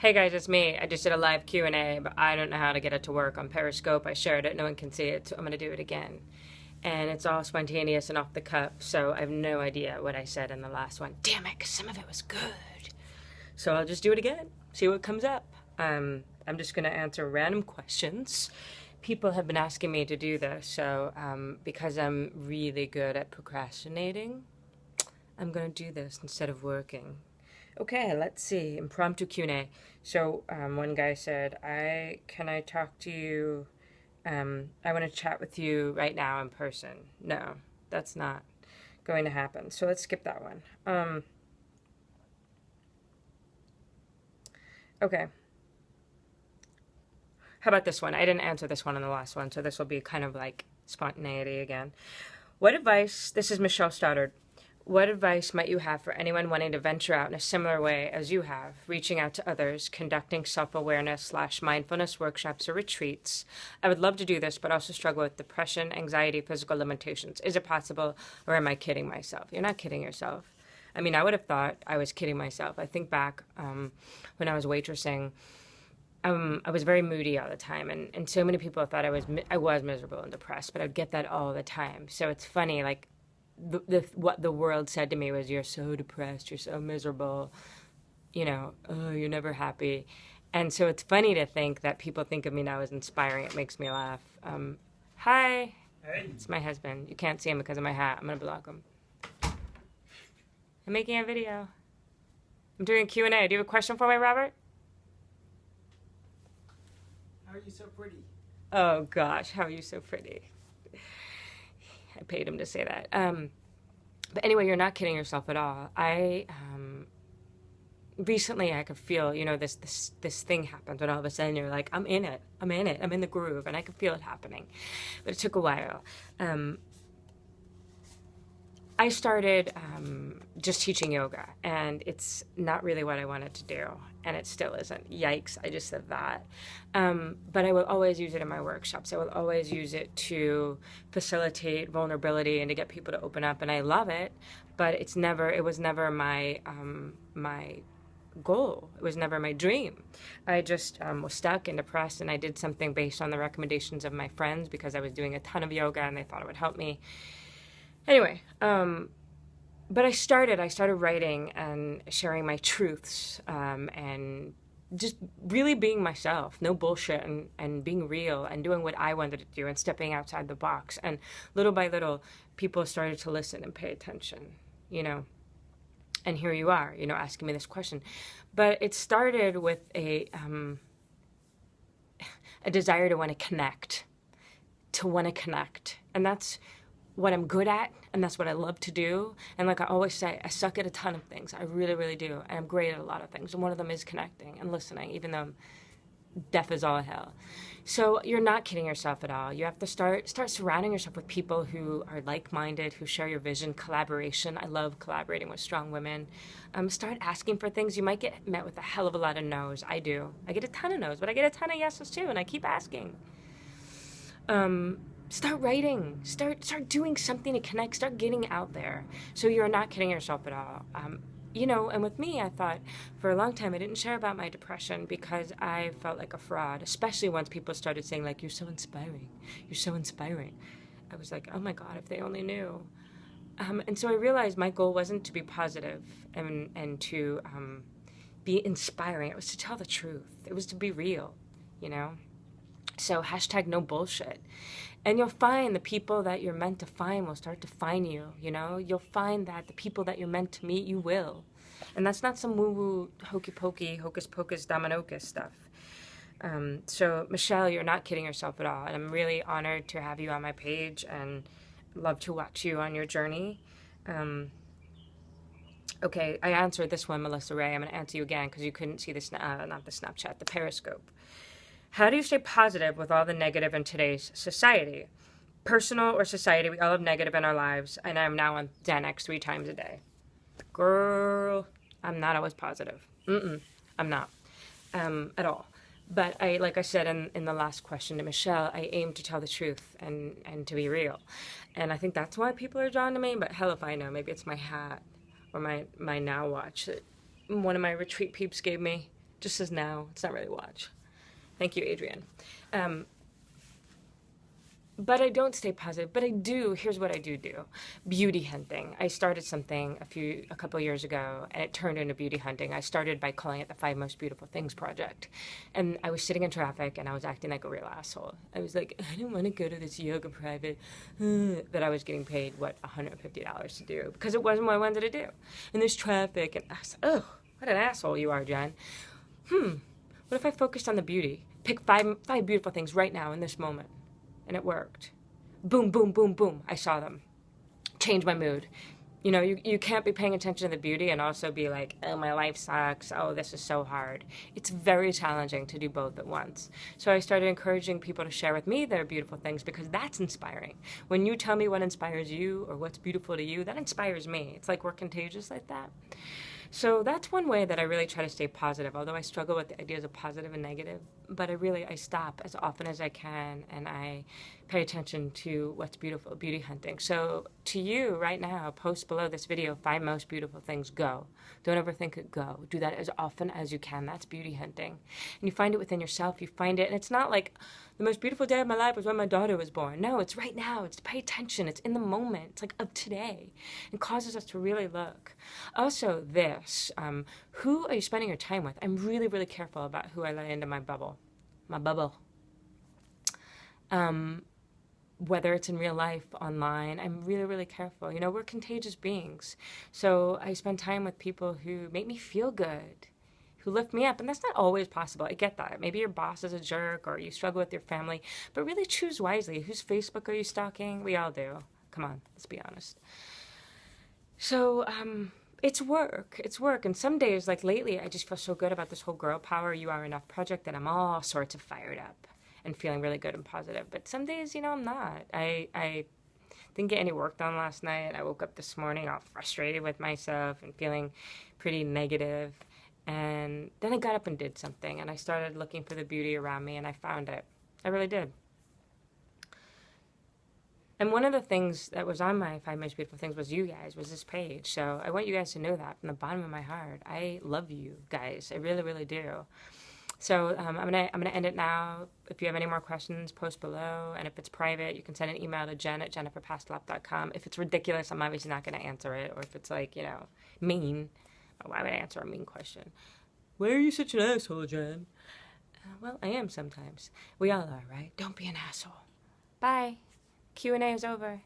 Hey guys, it's me. I just did a live Q&A, but I don't know how to get it to work on Periscope. I shared it, no one can see it, so I'm going to do it again. And it's all spontaneous and off the cuff, so I have no idea what I said in the last one. Damn it, because some of it was good. So I'll just do it again, see what comes up. I'm just going to answer random questions. People have been asking me to do this, so because I'm really good at procrastinating, I'm going to do this instead of working. Okay, let's see. Impromptu Q&A. So one guy said, can I talk to you? I want to chat with you right now in person. No, that's not going to happen. So let's skip that one. Okay. How about this one? I didn't answer this one in the last one, so this will be kind of like spontaneity again. What advice, this is Michelle Stoddard, what advice might you have for anyone wanting to venture out in a similar way as you have, reaching out to others, conducting self-awareness/mindfulness workshops or retreats? I would love to do this, but also struggle with depression, anxiety, physical limitations. Is it possible, or am I kidding myself? You're not kidding yourself. I mean, I would have thought I was kidding myself. I think back when I was waitressing, I was very moody all the time, and so many people thought I was miserable and depressed, but I'd get that all the time. So it's funny, like, what the world said to me was, you're so depressed, you're so miserable, you know, oh, you're never happy. And so it's funny to think that people think of me now as inspiring. It makes me laugh. Hi. Hey. It's my husband. You can't see him because of my hat. I'm going to block him. I'm making a video. I'm doing a Q&A. Do you have a question for me, Robert? How are you so pretty? Oh, gosh. How are you so pretty? I paid him to say that. But anyway, you're not kidding yourself at all. Recently I could feel, you know, this thing happens when all of a sudden you're like, I'm in it, I'm in the groove, and I could feel it happening. But it took a while. I started just teaching yoga, and it's not really what I wanted to do, and it still isn't. Yikes, I just said that. But I will always use it in my workshops. I will always use it to facilitate vulnerability and to get people to open up, and I love it, but it was never my goal. It was never my dream. I just was stuck and depressed, and I did something based on the recommendations of my friends because I was doing a ton of yoga and they thought it would help me. Anyway, but I started writing and sharing my truths, and just really being myself, no bullshit, and being real and doing what I wanted to do and stepping outside the box. And little by little, people started to listen and pay attention, you know. And here you are, you know, asking me this question. But it started with a desire to want to connect, and that's what I'm good at, and that's what I love to do. And like I always say, I suck at a ton of things. I really, really do. And I'm great at a lot of things. And one of them is connecting and listening, even though I'm deaf as all hell. So you're not kidding yourself at all. You have to start surrounding yourself with people who are like-minded, who share your vision, collaboration. I love collaborating with strong women. Start asking for things. You might get met with a hell of a lot of no's. I do. I get a ton of no's, but I get a ton of yeses too, and I keep asking. Start writing, start doing something to connect, start getting out there. So you're not kidding yourself at all. You know, and with me, I thought for a long time I didn't share about my depression because I felt like a fraud, especially once people started saying, like, you're so inspiring, you're so inspiring. I was like, oh my God, if they only knew. And so I realized my goal wasn't to be positive and to be inspiring. It was to tell the truth. It was to be real, you know? So hashtag no bullshit. And you'll find the people that you're meant to find will start to find you, you know? You'll find that the people that you're meant to meet, you will. And that's not some woo-woo, hokey-pokey, hocus-pocus, dominocus stuff. So, Michelle, you're not kidding yourself at all. And I'm really honored to have you on my page and love to watch you on your journey. Okay, I answered this one, Melissa Ray. I'm going to answer you again because you couldn't see not the Snapchat, the Periscope. How do you stay positive with all the negative in today's society? Personal or society, we all have negative in our lives, and I'm now on Xanax 3 times a day. Girl, I'm not always positive. I'm not at all. But like I said in the last question to Michelle, I aim to tell the truth and to be real. And I think that's why people are drawn to me, but hell if I know. Maybe it's my hat or my Now watch that one of my retreat peeps gave me. Just says now. It's not really watch. Thank you, Adrian. But I don't stay positive. But I do. Here's what I do. Beauty hunting. I started something a couple of years ago, and it turned into beauty hunting. I started by calling it the 5 Most Beautiful Things Project. And I was sitting in traffic, and I was acting like a real asshole. I was like, I don't want to go to this yoga private that I was getting paid, $150 to do, because it wasn't what I wanted to do. And there's traffic, and I was like, oh, what an asshole you are, Jen. What if I focused on the beauty? Pick five beautiful things right now in this moment. And it worked. Boom, boom, boom, boom. I saw them. Change my mood. You know, you can't be paying attention to the beauty and also be like, oh, my life sucks. Oh, this is so hard. It's very challenging to do both at once. So I started encouraging people to share with me their beautiful things, because that's inspiring. When you tell me what inspires you or what's beautiful to you, that inspires me. It's like we're contagious like that. So that's one way that I really try to stay positive, although I struggle with the ideas of positive and negative. But I stop as often as I can, and I pay attention to what's beautiful, beauty hunting. So to you right now, post below this video, 5 most beautiful things, go. Don't overthink it, go. Do that as often as you can. That's beauty hunting. And you find it within yourself, you find it, and it's not like the most beautiful day of my life was when my daughter was born. No, it's right now. It's to pay attention. It's in the moment. It's like of today. It causes us to really look. Also this, who are you spending your time with? I'm really, really careful about who I let into my bubble. My bubble. Whether it's in real life, online, I'm really, really careful. You know, we're contagious beings. So I spend time with people who make me feel good, who lift me up. And that's not always possible. I get that. Maybe your boss is a jerk or you struggle with your family. But really choose wisely. Whose Facebook are you stalking? We all do. Come on, let's be honest. So, it's work. It's work. And some days, like lately, I just feel so good about this whole Girl Power You Are Enough project that I'm all sorts of fired up and feeling really good and positive. But some days, you know, I'm not. I didn't get any work done last night. I woke up this morning all frustrated with myself and feeling pretty negative. And then I got up and did something, and I started looking for the beauty around me, and I found it. I really did. And one of the things that was on my 5 Most Beautiful Things was you guys, was this page. So I want you guys to know that from the bottom of my heart. I love you guys. I really, really do. So I'm gonna end it now. If you have any more questions, post below. And if it's private, you can send an email to jen@jenniferpastiloff.com. If it's ridiculous, I'm obviously not going to answer it. Or if it's like, you know, mean, why would I answer a mean question? Why are you such an asshole, Jen? Well, I am sometimes. We all are, right? Don't be an asshole. Bye. Q&A is over.